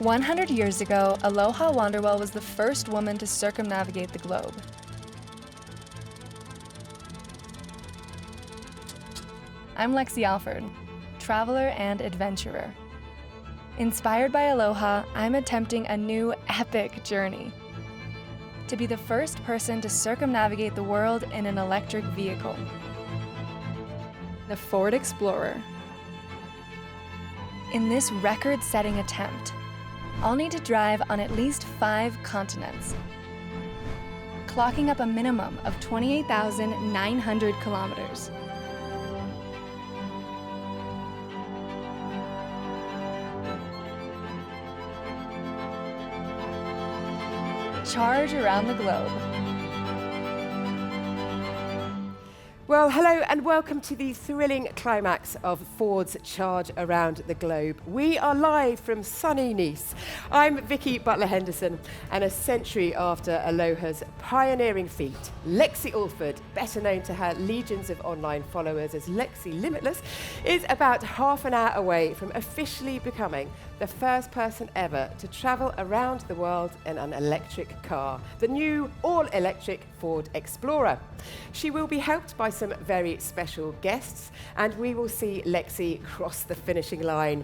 100 years ago, Aloha Wanderwell was the first woman to circumnavigate the globe. I'm Lexie Alford, traveler and adventurer. Inspired by Aloha, I'm attempting a new epic journey. To be the first person to circumnavigate the world in an electric vehicle. The Ford Explorer. In this record-setting attempt, I'll need to drive on at least 5 continents, clocking up a minimum of 28,900 kilometers. Charge around the globe. Well, hello and welcome to the thrilling climax of Ford's Charge Around the Globe. We are live from sunny Nice. I'm Vicky Butler-Henderson, and a century after Aloha's pioneering feat, Lexie Alford, better known to her legions of online followers as Lexie Limitless, is about half an hour away from officially becoming the first person ever to travel around the world in an electric car, the new all-electric Ford Explorer. She will be helped by some very special guests, and we will see Lexie cross the finishing line.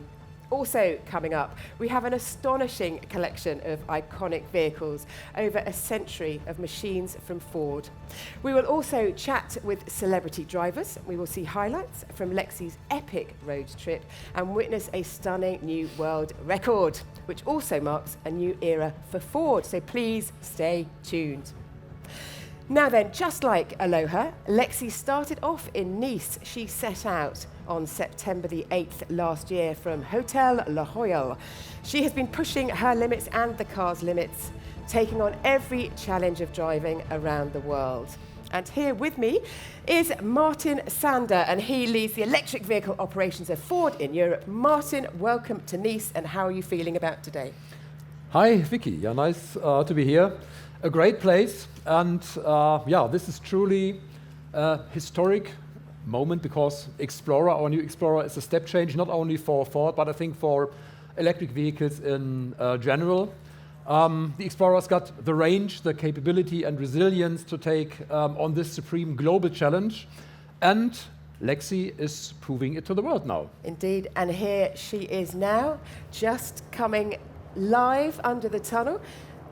Also coming up, we have an astonishing collection of iconic vehicles over a century of machines from Ford. We will also chat with celebrity drivers. We will see highlights from Lexie's epic road trip and witness a stunning new world record, which also marks a new era for Ford. So please stay tuned. Now then, just like Aloha, Lexie started off in Nice. She set out on September the 8th last year from Hotel La Royale. She has been pushing her limits and the car's limits, taking on every challenge of driving around the world. And here with me is Martin Sander, and he leads the electric vehicle operations of Ford in Europe. Martin, welcome to Nice, and how are you feeling about today? Hi, Vicky. Yeah, nice to be here. A great place, and this is truly a historic moment because Explorer, our new Explorer, is a step change not only for Ford, but I think for electric vehicles in general. The Explorer's got the range, the capability and resilience to take on this supreme global challenge, and Lexie is proving it to the world now. Indeed, and here she is now, just coming live under the tunnel.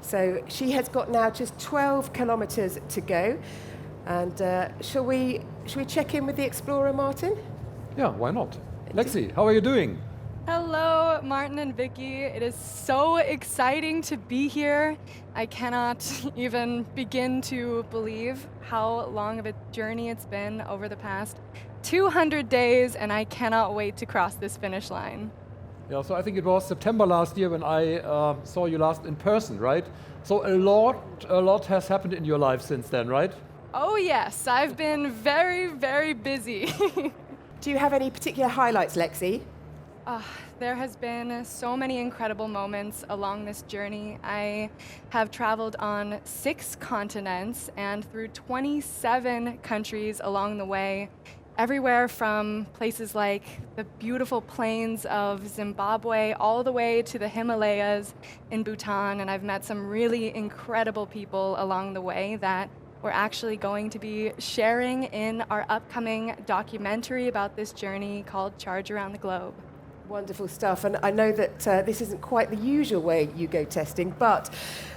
So she has got now just 12 kilometers to go. And shall we check in with the Explorer, Martin? Yeah, why not? Lexie, how are you doing? Hello, Martin and Vicky. It is so exciting to be here. I cannot even begin to believe how long of a journey it's been over the past 200 days, and I cannot wait to cross this finish line. Yeah, so I think it was September last year when I saw you last in person, right? So a lot has happened in your life since then, right? Oh yes, I've been very, very busy. Do you have any particular highlights, Lexie? There has been so many incredible moments along this journey. I have traveled on 6 continents and through 27 countries along the way. Everywhere from places like the beautiful plains of Zimbabwe all the way to the Himalayas in Bhutan, and I've met some really incredible people along the way that we're actually going to be sharing in our upcoming documentary about this journey called Charge Around the Globe. Wonderful stuff, and I know that this isn't quite the usual way you go testing, but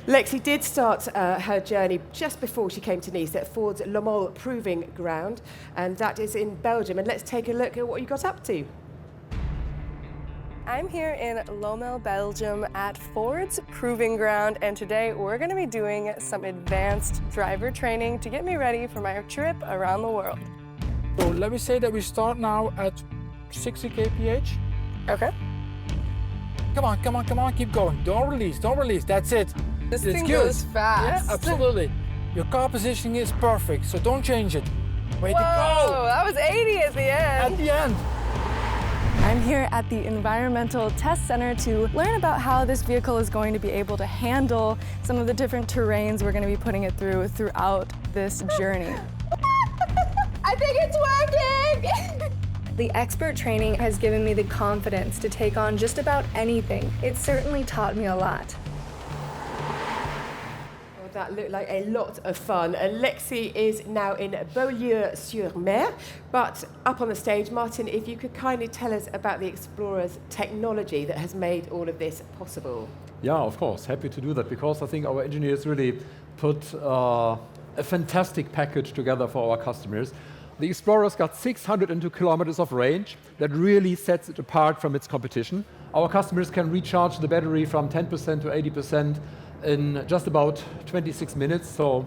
Lexie did start her journey just before she came to Nice at Ford's Le Mans Proving Ground, and that is in Belgium. And let's take a look at what you got up to. I'm here in Lommel, Belgium at Ford's Proving Ground, and today we're going to be doing some advanced driver training to get me ready for my trip around the world. So let me say that we start now at 60 kph. Okay. Come on, keep going. Don't release, that's it. This it's thing good. goes fast. Yeah, absolutely. Your car positioning is perfect, so don't change it. Way to Whoa, go! that was 80 at the end. At the end. I'm here at the Environmental Test Center to learn about how this vehicle is going to be able to handle some of the different terrains we're going to be putting it throughout this journey. I think it's working! The expert training has given me the confidence to take on just about anything. It certainly taught me a lot. Well, that looked like a lot of fun. And Lexie is now in Beaulieu-sur-Mer. But up on the stage, Martin, if you could kindly tell us about the Explorer's technology that has made all of this possible. Yeah, of course. Happy to do that because I think our engineers really put a fantastic package together for our customers. The Explorer's got 602 kilometers of range that really sets it apart from its competition. Our customers can recharge the battery from 10% to 80% in just about 26 minutes, so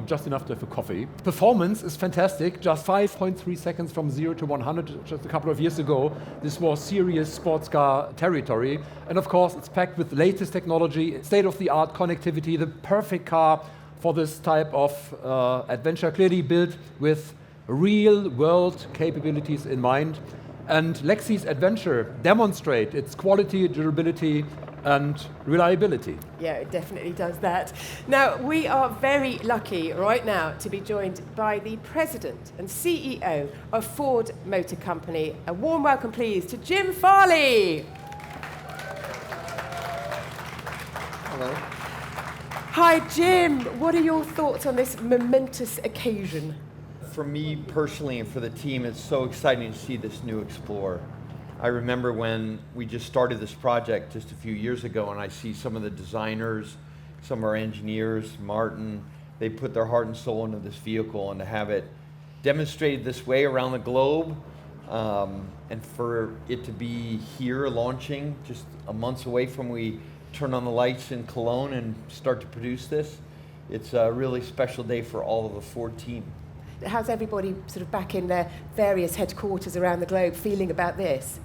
just enough to have a coffee. Performance is fantastic, just 5.3 seconds from 0 to 100. Just a couple of years ago, this was serious sports car territory. And of course, it's packed with the latest technology, state-of-the-art connectivity, the perfect car for this type of adventure, clearly built with real-world capabilities in mind. And Lexie's adventure demonstrate its quality, durability, and reliability. Yeah, it definitely does that. Now, we are very lucky right now to be joined by the President and CEO of Ford Motor Company. A warm welcome, please, to Jim Farley. Hello. Hi, Jim. What are your thoughts on this momentous occasion? For me personally and for the team, it's so exciting to see this new Explorer. I remember when we just started this project just a few years ago, and I see some of the designers, some of our engineers, Martin, they put their heart and soul into this vehicle, and to have it demonstrated this way around the globe, and for it to be here launching just a month away from we turn on the lights in Cologne and start to produce this, it's a really special day for all of the Ford team. How's everybody sort of back in their various headquarters around the globe feeling about this?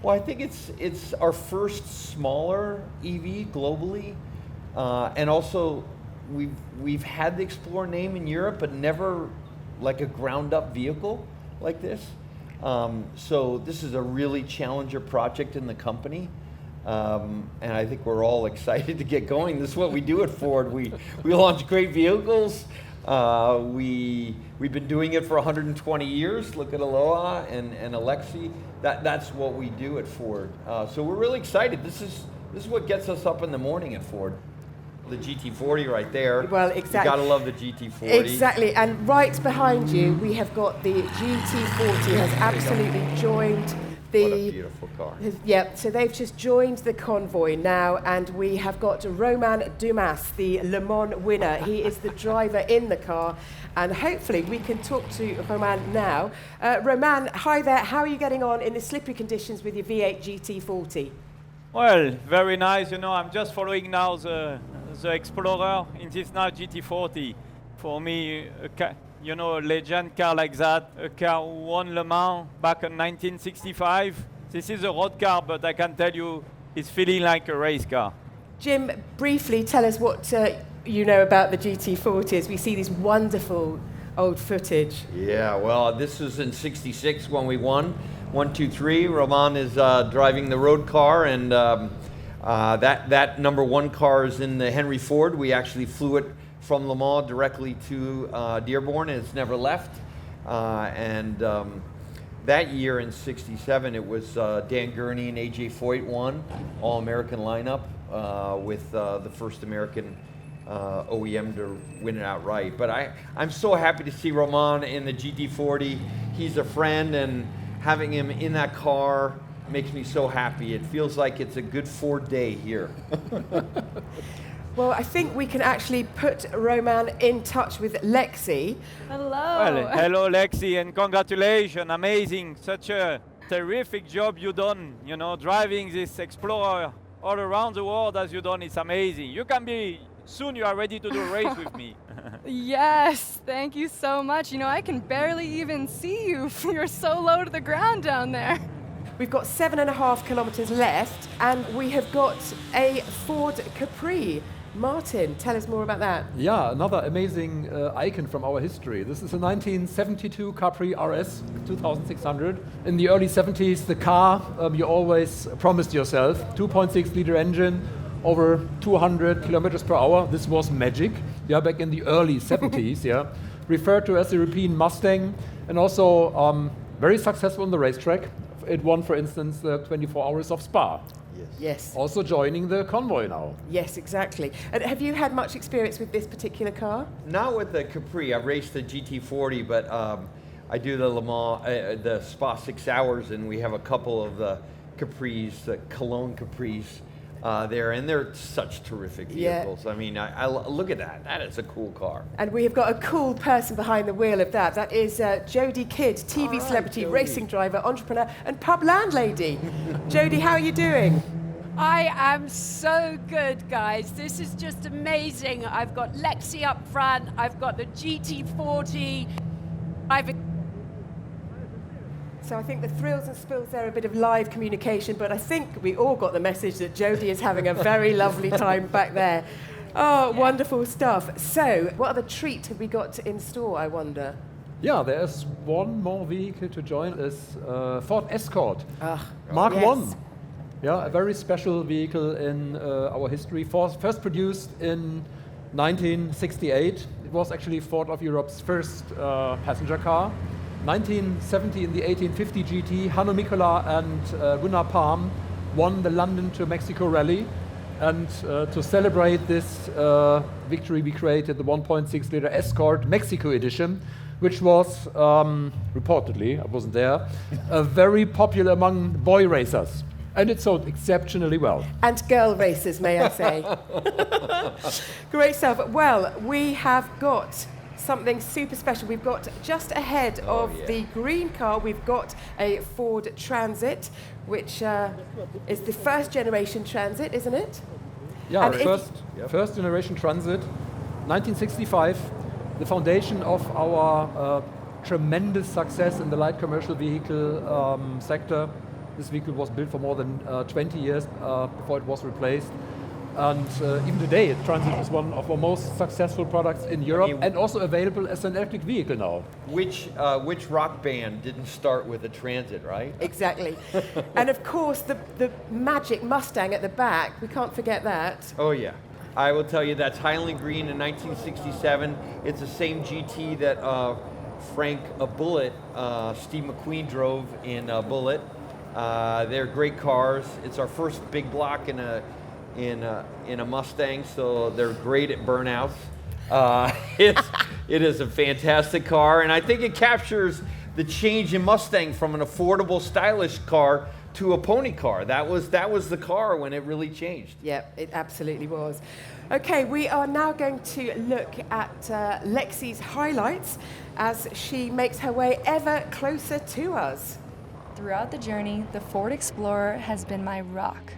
Well, I think it's our first smaller EV globally, and also we've had the Explorer name in Europe, but never like a ground-up vehicle like this. So this is a really challenger project in the company, and I think we're all excited to get going. This is what we do at Ford. We launch great vehicles. We've been doing it for 120 years. Look at Aloha and Lexie. That's what we do at Ford. So we're really excited. This is what gets us up in the morning at Ford. The GT40 right there. Well, exactly. You gotta love the GT40. Exactly. And right behind you, we have got the GT40 has absolutely joined the... What a beautiful car. Yeah, so they've just joined the convoy now, and we have got Romain Dumas, the Le Mans winner. He is the driver in the car, and hopefully we can talk to Romain now. Romain, hi there. How are you getting on in the slippery conditions with your V8 GT40? Well, very nice. You know, I'm just following now the Explorer in this now GT40. For me, you know, a legend car like that, a car who won Le Mans back in 1965. This is a road car, but I can tell you, it's feeling like a race car. Jim, briefly tell us what you know about the GT40 as we see this wonderful old footage. Yeah, well, this was in '66 when we won. 1, 2, 3. Romain is driving the road car, and that number one car is in the Henry Ford. We actually flew it from Le Mans directly to Dearborn, and it's never left. That year in '67, it was Dan Gurney and A.J. Foyt won, all-American lineup, with the first American OEM to win it outright. But I'm so happy to see Romain in the GT40. He's a friend, and having him in that car makes me so happy. It feels like it's a good Ford day here. Well, I think we can actually put Romain in touch with Lexie. Hello. Well, hello, Lexie, and congratulations. Amazing. Such a terrific job you done. You know, driving this Explorer all around the world as you done. It's amazing. Soon you are ready to do a race with me. Yes, thank you so much. You know, I can barely even see you. You're so low to the ground down there. We've got 7.5 kilometers left, and we have got a Ford Capri. Martin, tell us more about that. Yeah, another amazing icon from our history. This is a 1972 Capri RS 2600. In the early 70s, the car you always promised yourself, 2.6 liter engine, over 200 kilometers per hour. This was magic. Yeah, back in the early 70s. Yeah, referred to as the European Mustang, and also very successful on the racetrack. It won, for instance, the 24 Hours of Spa. Yes. Also joining the convoy now. Yes, exactly. And have you had much experience with this particular car? Not with the Capri. I've raced the GT40, but I do the Le Mans, the Spa 6 Hours, and we have a couple of the Capris, the Cologne Capris there, and they're such terrific vehicles. I mean, I look at that. That is a cool car. And we have got a cool person behind the wheel of that. That is Jodie Kidd, TV celebrity, Jodie. racing driver, entrepreneur, and pub landlady. Jodie, how are you doing? I am so good, guys. This is just amazing. I've got Lexie up front. I've got the GT40. So I think the thrills and spills there are a bit of live communication, but I think we all got the message that Jodie is having a very lovely time back there. Oh, wonderful stuff. So what other treat have we got in store, I wonder? Yeah, there's one more vehicle to join us, Ford Escort, Mark yes. 1. Yeah, a very special vehicle in our history. First produced in 1968. It was actually Ford of Europe's first passenger car. 1970 in the 1850 GT, Hanno Mikkola and Gunnar Palm won the London to Mexico rally. And to celebrate this victory, we created the 1.6-liter Escort Mexico edition, which was reportedly, I wasn't there, very popular among boy racers. And it sold exceptionally well. And girl racers, may I say. Great stuff. Well, we have got something super special. We've got just ahead of the green car, we've got a Ford Transit, which is the first generation Transit, isn't it? Yeah, And first generation Transit, 1965, the foundation of our tremendous success in the light commercial vehicle sector. This vehicle was built for more than 20 years before it was replaced. And even today, Transit is one of our most successful products in Europe and also available as an electric vehicle now. Which rock band didn't start with a Transit, right? Exactly. And of course, the magic Mustang at the back, we can't forget that. Oh yeah. I will tell you that's Highland Green in 1967. It's the same GT that Frank Bullitt, Steve McQueen drove in Bullitt. They're great cars. It's our first big block in a Mustang, so they're great at burnouts. It is a fantastic car, and I think it captures the change in Mustang from an affordable, stylish car to a pony car. That was the car when it really changed. Yeah, it absolutely was. Okay, we are now going to look at Lexie's highlights as she makes her way ever closer to us. Throughout the journey, the Ford Explorer has been my rock.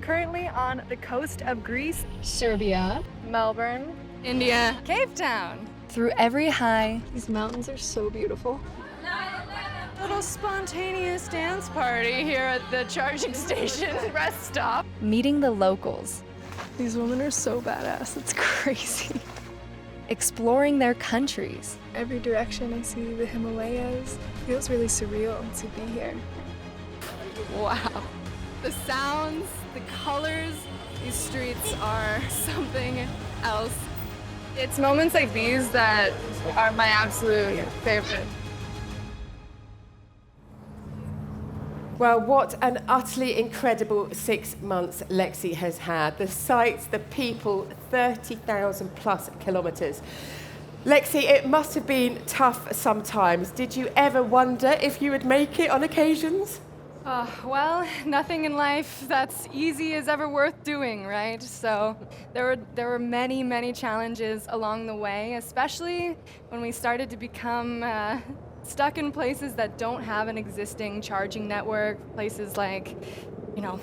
Currently on the coast of Greece, Serbia, Melbourne, India, Cape Town. Through every high, these mountains are so beautiful. little spontaneous dance party here at the charging station rest stop. meeting the locals, These women are so badass, it's crazy. exploring their countries, Every direction I see the Himalayas. It feels really surreal to be here. Wow. The sounds, the colors, these streets are something else. It's moments like these that are my absolute favorite. Well, what an utterly incredible 6 months Lexie has had. The sights, the people, 30,000 plus kilometres. Lexie, it must have been tough sometimes. Did you ever wonder if you would make it on occasions? Well, nothing in life that's easy is ever worth doing, right? So there were many, many challenges along the way, especially when we started to become stuck in places that don't have an existing charging network, places like, you know,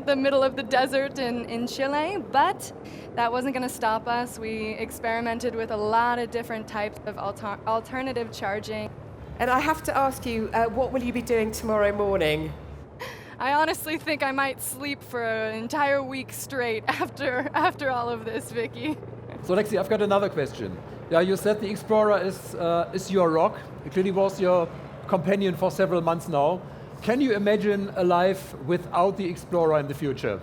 the middle of the desert in Chile, but that wasn't going to stop us. We experimented with a lot of different types of alternative charging. And I have to ask you, what will you be doing tomorrow morning? I honestly think I might sleep for an entire week straight after all of this, Vicky. So Lexie, I've got another question. Yeah, you said the Explorer is your rock. It clearly was your companion for several months now. Can you imagine a life without the Explorer in the future?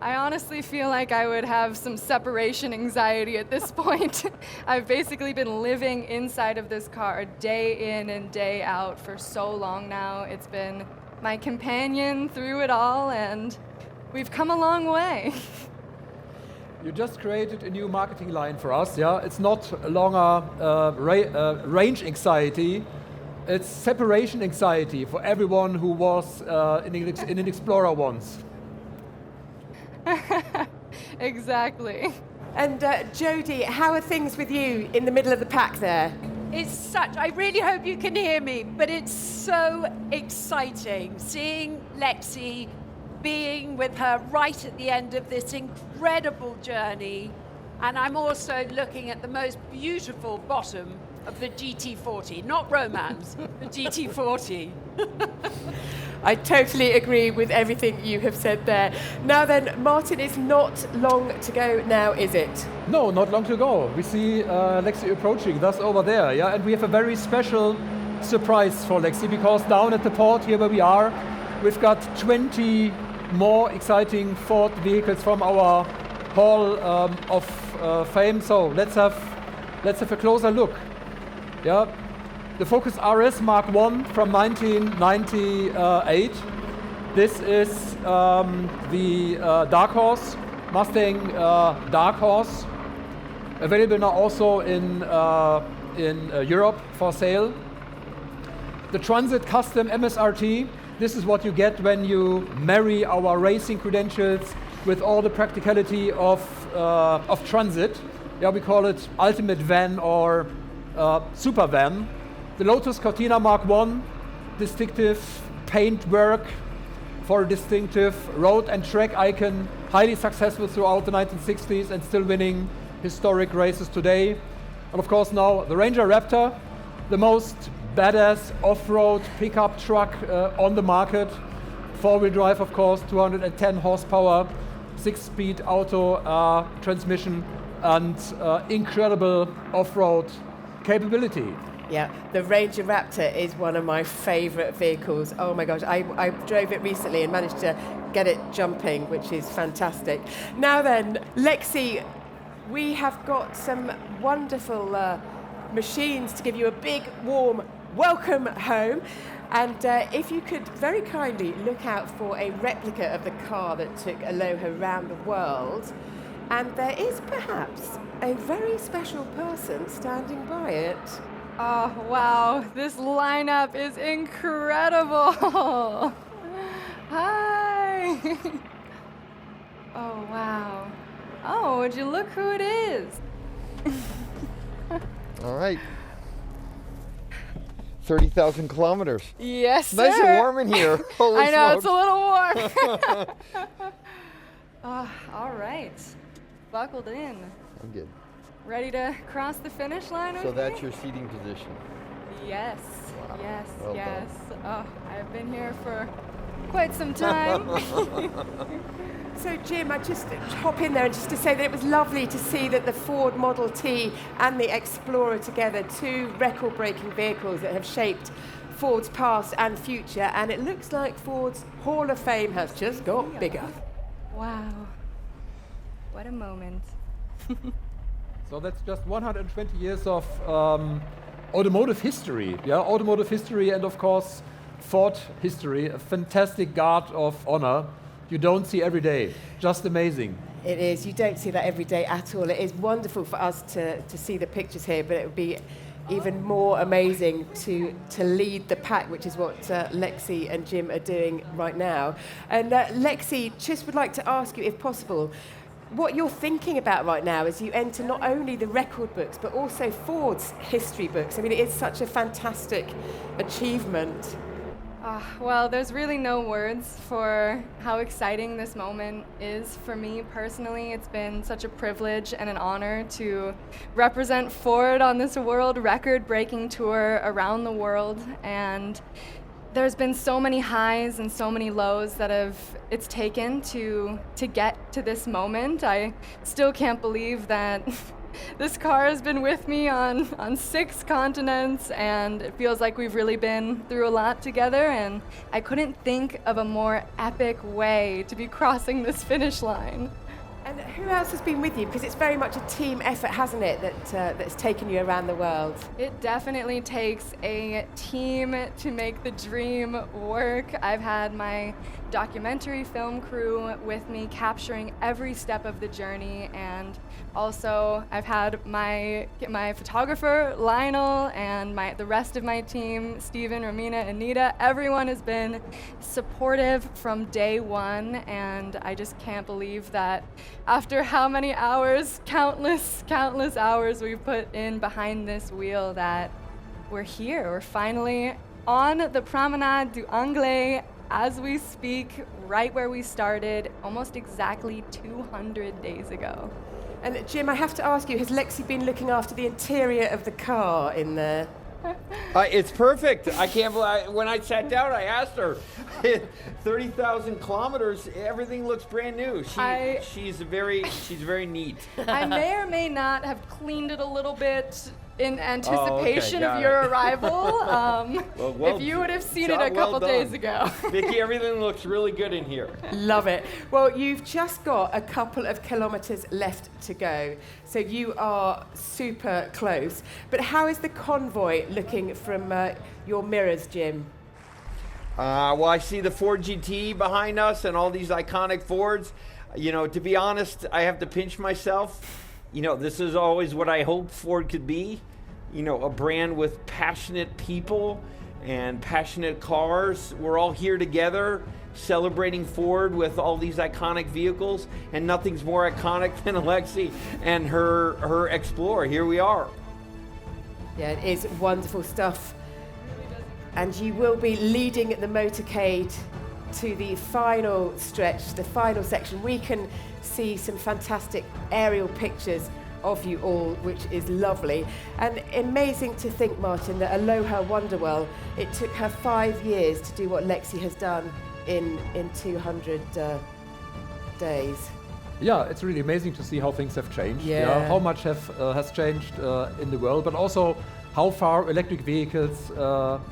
I honestly feel like I would have some separation anxiety at this point. I've basically been living inside of this car day in and day out for so long now. It's been my companion through it all, and we've come a long way. You just created a new marketing line for us, yeah? It's not longer range anxiety, it's separation anxiety for everyone who was in an Explorer once. Exactly. And Jodie, how are things with you in the middle of the pack there? I really hope you can hear me, but it's so exciting seeing Lexie, being with her right at the end of this incredible journey. And I'm also looking at the most beautiful bottom of the GT40, not Romance, the GT40. I totally agree with everything you have said there. Now then, Martin, it's not long to go now, is it? No, not long to go. We see Lexie approaching, that's over there, yeah? And we have a very special surprise for Lexie, because down at the port here where we are, we've got 20 more exciting Ford vehicles from our Hall of Fame. So let's have a closer look. Yeah, the Focus RS Mark I from 1998. This is the Dark Horse, Mustang Dark Horse, available now also in Europe for sale. The Transit Custom MSRT. This is what you get when you marry our racing credentials with all the practicality of transit. Yeah, we call it ultimate van or super van. The Lotus Cortina Mark I, distinctive paint work for a distinctive road and track icon, highly successful throughout the 1960s and still winning historic races today. And of course now the Ranger Raptor, the most badass off-road pickup truck on the market. Four-wheel drive, of course, 210 horsepower, 6-speed auto transmission, and incredible off-road capability. Yeah, the Ranger Raptor is one of my favourite vehicles. Oh my gosh, I drove it recently and managed to get it jumping, which is fantastic. Now then, Lexie, we have got some wonderful machines to give you a big, warm welcome home. And if you could very kindly look out for a replica of the car that took Aloha around the world. And there is perhaps a very special person standing by it. Oh, wow, this lineup is incredible. Hi. Oh, wow. Oh, would you look who it is? All right. 30,000 kilometers. Yes, sir. Nice and warm in here. Holy I know, smokes. it's a little warm. All right. Buckled in. I'm good. Ready to cross the finish line with So me? that's your seating position. Yes, Wow. yes, Well yes. Oh, I've been here for quite some time. So Jim, I just hop in there just to say that it was lovely to see that the Ford Model T and the Explorer together, two record-breaking vehicles that have shaped Ford's past and future, and it looks like Ford's Hall of Fame has just got bigger. Wow. What a moment. So that's just 120 years of automotive history. Yeah, automotive history and of course Ford history, a fantastic guard of honor you don't see every day. Just amazing. It is. You don't see that every day at all. It is wonderful for us to see the pictures here, but it would be even more amazing to lead the pack, which is what Lexie and Jim are doing right now. And Lexie, just would like to ask you, if possible, what you're thinking about right now as you enter not only the record books, but also Ford's history books. I mean, it is such a fantastic achievement. Well, there's really no words for how exciting this moment is for me personally. It's been such a privilege and an honor to represent Ford on this world record-breaking tour around the world. And there's been so many highs and so many lows that it's taken to get to this moment. I still can't believe that This car has been with me on 6 continents, and it feels like we've really been through a lot together, and I couldn't think of a more epic way to be crossing this finish line. And who else has been with you? Because it's very much a team effort, hasn't it, that's taken you around the world? It definitely takes a team to make the dream work. I've had my documentary film crew with me capturing every step of the journey, and also I've had my photographer Lionel and the rest of my team, Steven, Romina, Anita. Everyone has been supportive from day one, and I just can't believe that after how many hours, countless hours we've put in behind this wheel, that we're here. We're finally on the Promenade du Anglais as we speak, right where we started almost exactly 200 days ago. And Jim, I have to ask you, has Lexie been looking after the interior of the car in there? It's perfect. I can't believe when I sat down, I asked her, 30,000 kilometers, everything looks brand new. She's very neat. I may or may not have cleaned it a little bit in anticipation of your arrival. If you would have seen it a couple days ago. Vicky, everything looks really good in here. Love it. Well, you've just got a couple of kilometres left to go, so you are super close. But how is the convoy looking from your mirrors, Jim? Well, I see the Ford GT behind us and all these iconic Fords. You know, to be honest, I have to pinch myself. You know, this is always what I hoped Ford could be. You know, a brand with passionate people and passionate cars. We're all here together celebrating Ford with all these iconic vehicles, and nothing's more iconic than Lexie and her Explorer. Here we are. Yeah, it is wonderful stuff. And you will be leading the motorcade to the final stretch, the final section. We can see some fantastic aerial pictures of you all, which is lovely. And amazing to think, Martin, that Aloha Wonderwell, it took her 5 years to do what Lexie has done in 200 days. Yeah, it's really amazing to see how things have changed. Yeah. How much has changed in the world, but also how far electric vehicles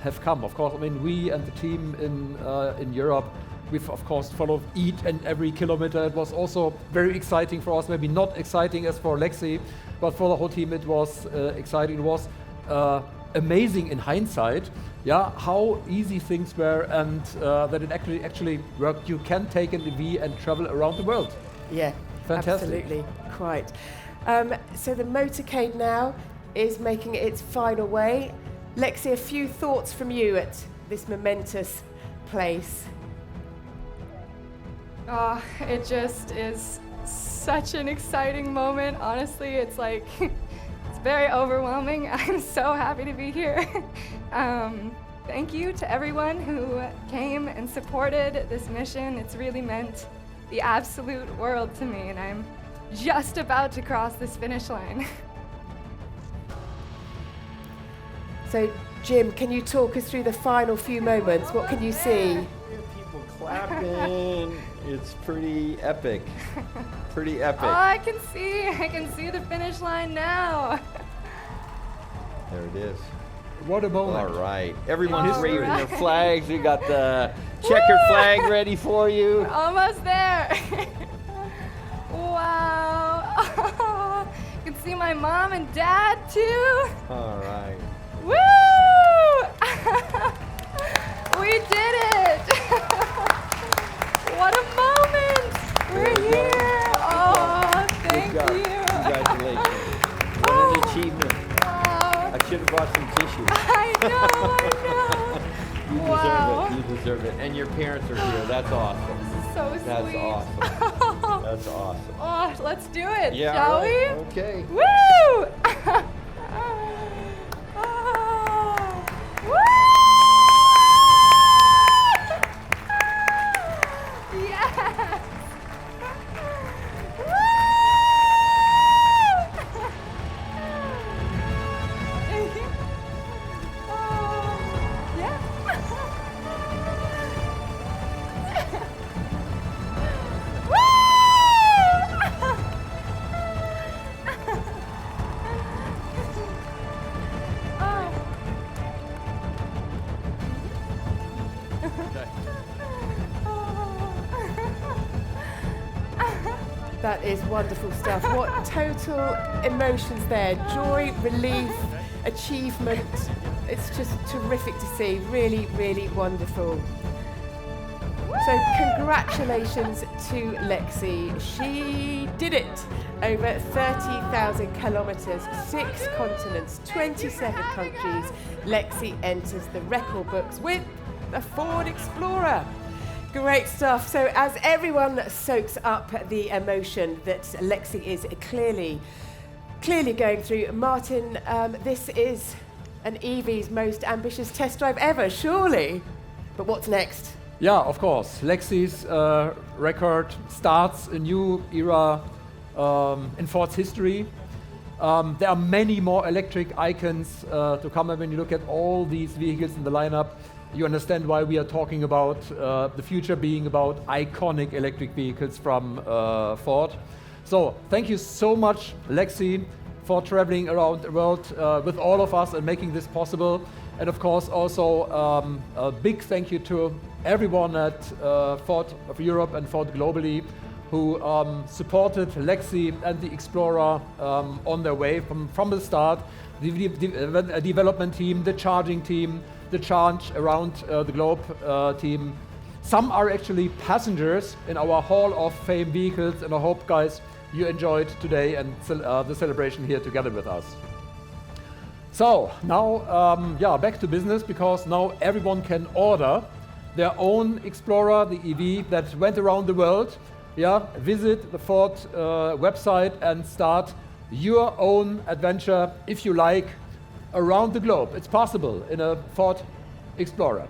have come. Of course, I mean, we and the team in Europe, we've of course followed each and every kilometer. It was also very exciting for us, maybe not exciting as for Lexie, but for the whole team it was exciting. It was amazing in hindsight, how easy things were, and that it actually worked. You can take an EV and travel around the world. Yeah, fantastic. Absolutely, quite. So the motorcade now is making its final way. Lexie, a few thoughts from you at this momentous place. Oh, it just is such an exciting moment. Honestly, it's like, it's very overwhelming. I'm so happy to be here. Thank you to everyone who came and supported this mission. It's really meant the absolute world to me, and I'm just about to cross this finish line. So, Jim, can you talk us through the final few moments? What can you see? People clapping. It's pretty epic. Pretty epic. Oh, I can see the finish line now. There it is. What a moment. All right. Everyone's waving their flags. We got the checkered flag ready for you. We're almost there. Wow. You can see my mom and dad too. All right. Woo! We did it! What a moment! We're here! Oh, thank you! Congratulations. What an achievement. Wow. I should have brought some tissue. I know! You Wow. deserve it. You deserve it. And your parents are here. That's awesome. This is so sweet. That's awesome. That's awesome. Oh, let's do it, Yeah, shall right. we? Okay. Woo! That is wonderful stuff. What total emotions there. Joy, relief, achievement. It's just terrific to see. Really, really wonderful. So congratulations to Lexie. She did it. Over 30,000 kilometres, 6 continents, 27 countries. Lexie enters the record books with a Ford Explorer. Great stuff. So as everyone soaks up the emotion that Lexie is clearly going through, Martin, this is an EV's most ambitious test drive ever, surely. But what's next? Yeah, of course. Lexie's record starts a new era in Ford's history. There are many more electric icons to come, and when you look at all these vehicles in the lineup, you understand why we are talking about the future being about iconic electric vehicles from Ford. So thank you so much, Lexie, for traveling around the world with all of us and making this possible. And of course also a big thank you to everyone at Ford of Europe and Ford globally who supported Lexie and the Explorer on their way from the start. The development team, the charging team, the charge around the globe team. Some are actually passengers in our Hall of Fame vehicles, and I hope, guys, you enjoyed today and the celebration here together with us. So now, back to business, because now everyone can order their own Explorer, the EV that went around the world. Visit the Ford website and start your own adventure, if you like, around the globe. It's possible in a Ford Explorer.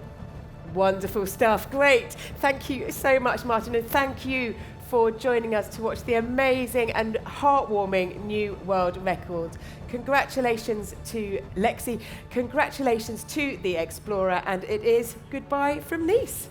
Wonderful stuff. Great. Thank you so much, Martin, and thank you for joining us to watch the amazing and heartwarming new world record. Congratulations to Lexie. Congratulations to the Explorer, and it is goodbye from Nice.